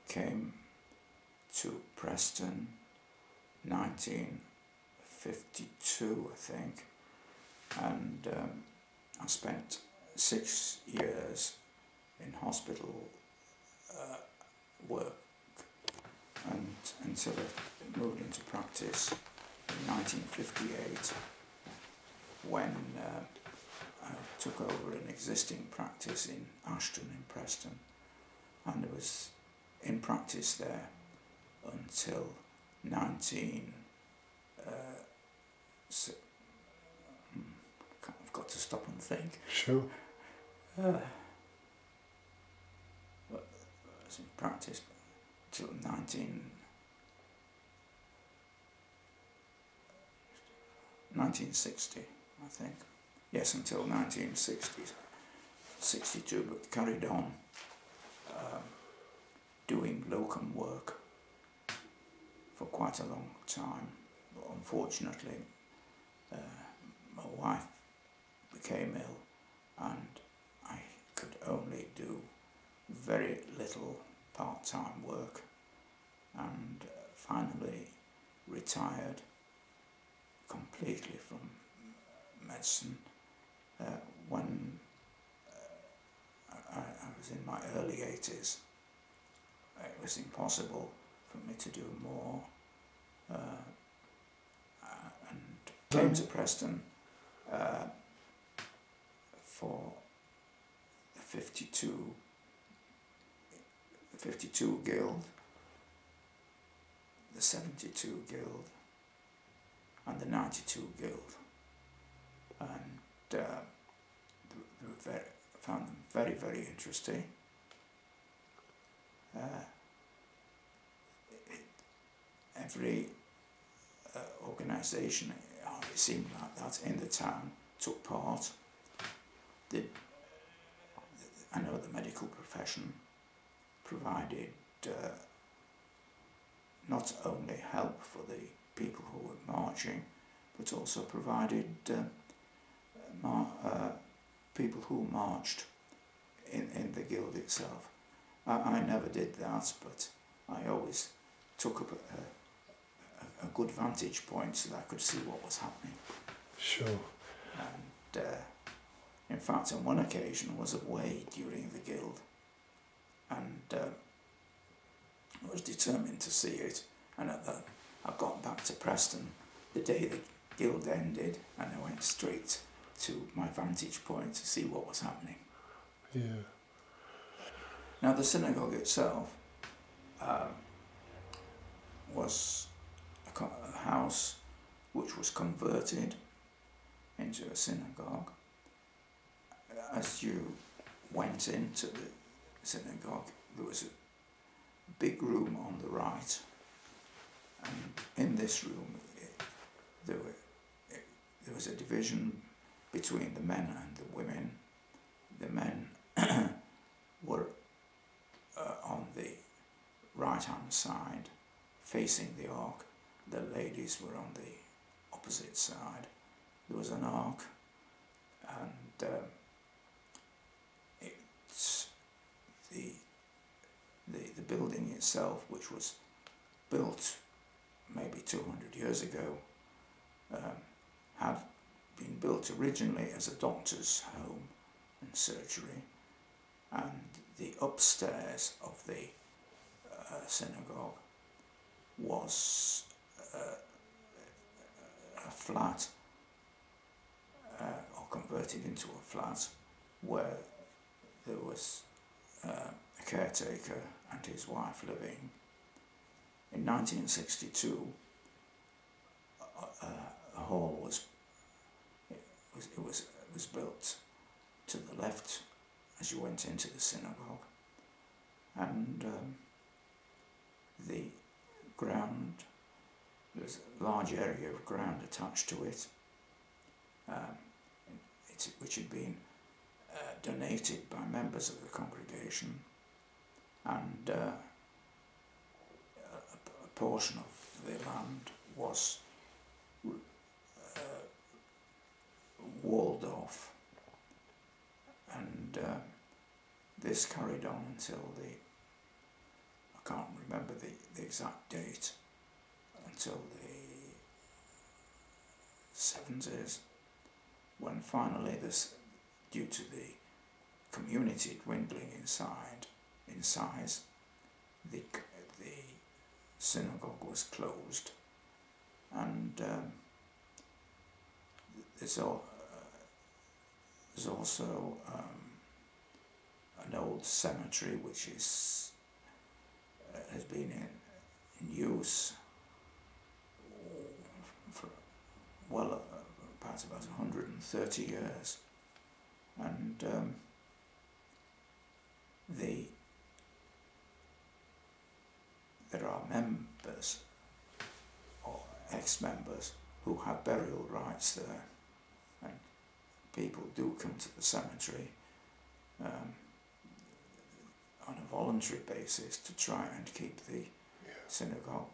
came to Preston 1952, I think, and I spent 6 years in hospital work, and until I moved into practice in 1958, when I took over an existing practice in Ashton in Preston, and I was in practice there until I've got to stop and think. Sure. I was in practice till 1960, I think. Yes, until 1962, but carried on doing locum work for quite a long time. But unfortunately, my wife became ill, and I could only do very little part-time work, and finally retired completely from medicine when I was in my early 80s. It was impossible for me to do more, and came to Preston for the 52 Guild, the 72 Guild, and the 92 Guild, and found them very, very interesting. Every organisation, it seemed like that, in the town took part. I know the medical profession provided not only help for the people who were marching, but also provided people who marched in the guild itself. I never did that, but I always took up a good vantage point so that I could see what was happening. Sure. And in fact, on one occasion I was away during the guild, and I was determined to see it, and I got back to Preston the day the guild ended, and I went straight to my vantage point to see what was happening. Yeah. Now the synagogue itself was a house which was converted into a synagogue. As you went into the synagogue, there was a big room on the right, and in this room there was a division between the men and the women. The men were on the right-hand side, facing the ark. The ladies were on the opposite side. There was an ark, and it's the building itself, which was built maybe 200 years ago, had been built originally as a doctor's home and surgery, and the upstairs of the synagogue was a flat, or converted into a flat, where there was a caretaker and his wife living. In 1962, a hall was built to the left as you went into the synagogue, and the ground, there's a large area of ground attached to it, which had been donated by members of the congregation, and a portion of the land was walled off, and this carried on until the can't remember the exact date, until the 70s, when finally this, due to the community dwindling in size, the synagogue was closed, and there's also an old cemetery which is has been in use for well about 130 years, and there are members or ex-members who have burial rights there, and people do come to the cemetery on a voluntary basis to try and keep the synagogue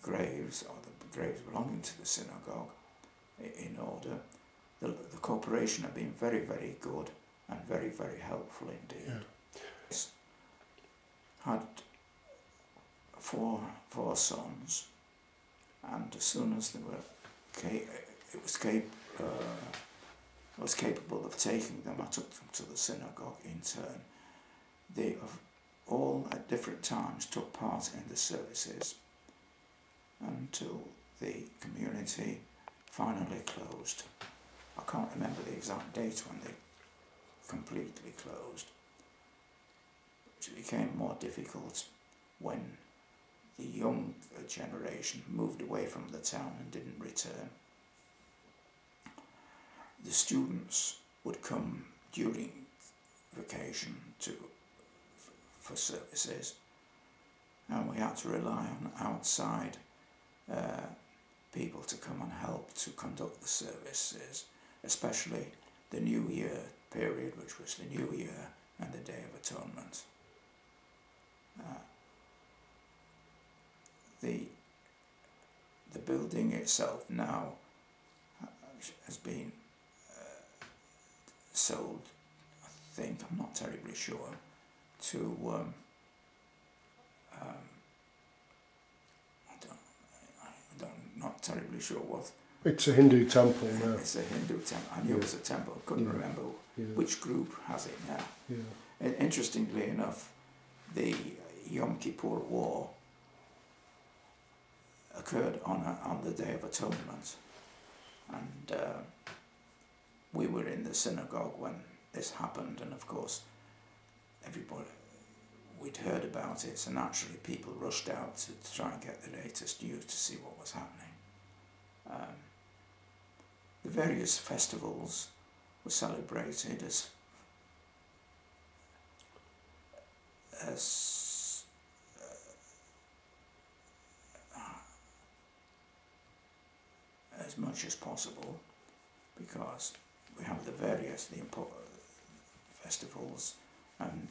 graves, or the graves belonging to the synagogue, in order. The corporation have been very, very good and very, very helpful indeed. Yeah. Had four sons, and as soon as they were I was capable of taking them, I took them to the synagogue in turn. They all at different times took part in the services until the community finally closed. I can't remember the exact date when they completely closed. It became more difficult when the young generation moved away from the town and didn't return. The students would come during vacation for services, and we had to rely on outside people to come and help to conduct the services, especially the New Year period, which was the New Year and the Day of Atonement. The building itself now has been sold, I think, I'm not terribly sure, to not terribly sure what. It's a Hindu temple now. It's a Hindu temple. I knew it was a temple. I couldn't remember which group has it now. And interestingly enough, the Yom Kippur War occurred on the Day of Atonement, and we were in the synagogue when this happened, and of course we'd heard about it, so naturally people rushed out to try and get the latest news to see what was happening. The various festivals were celebrated as much as possible, because we have the important festivals, and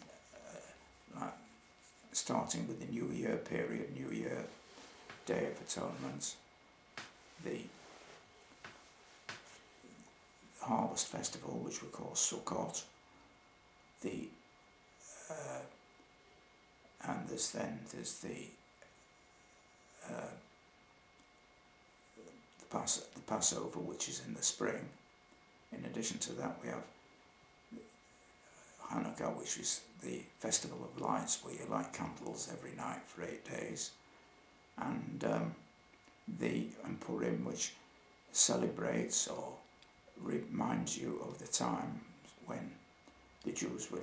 starting with the New Year period, New Year, Day of Atonement, the Harvest Festival, which we call Sukkot, and there's the Passover, which is in the spring. In addition to that, we have Hanukkah, which is the Festival of Lights, where you light candles every night for 8 days, and the Purim, which celebrates or reminds you of the time when the Jews were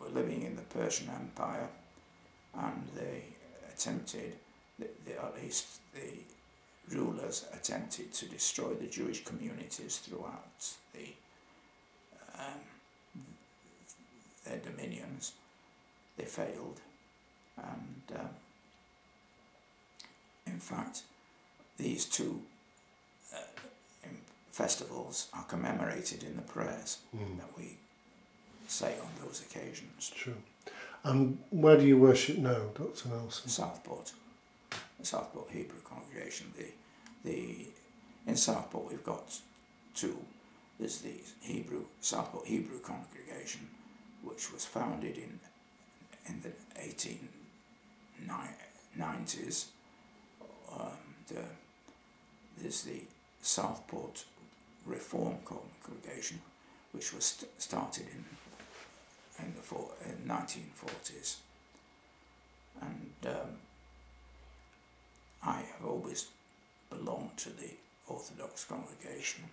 living in the Persian Empire, and they attempted, at least the rulers attempted to destroy the Jewish communities throughout their dominions. They failed, and in fact these two festivals are commemorated in the prayers that we say on those occasions. Sure. And where do you worship now, Dr. Nelson? Southport. The Southport Hebrew congregation. In Southport we've got two. There's the Southport Hebrew congregation, which was founded in the 1890s. There's the Southport Reform Congregation, which was started in the 1940s, and I have always belonged to the Orthodox congregation.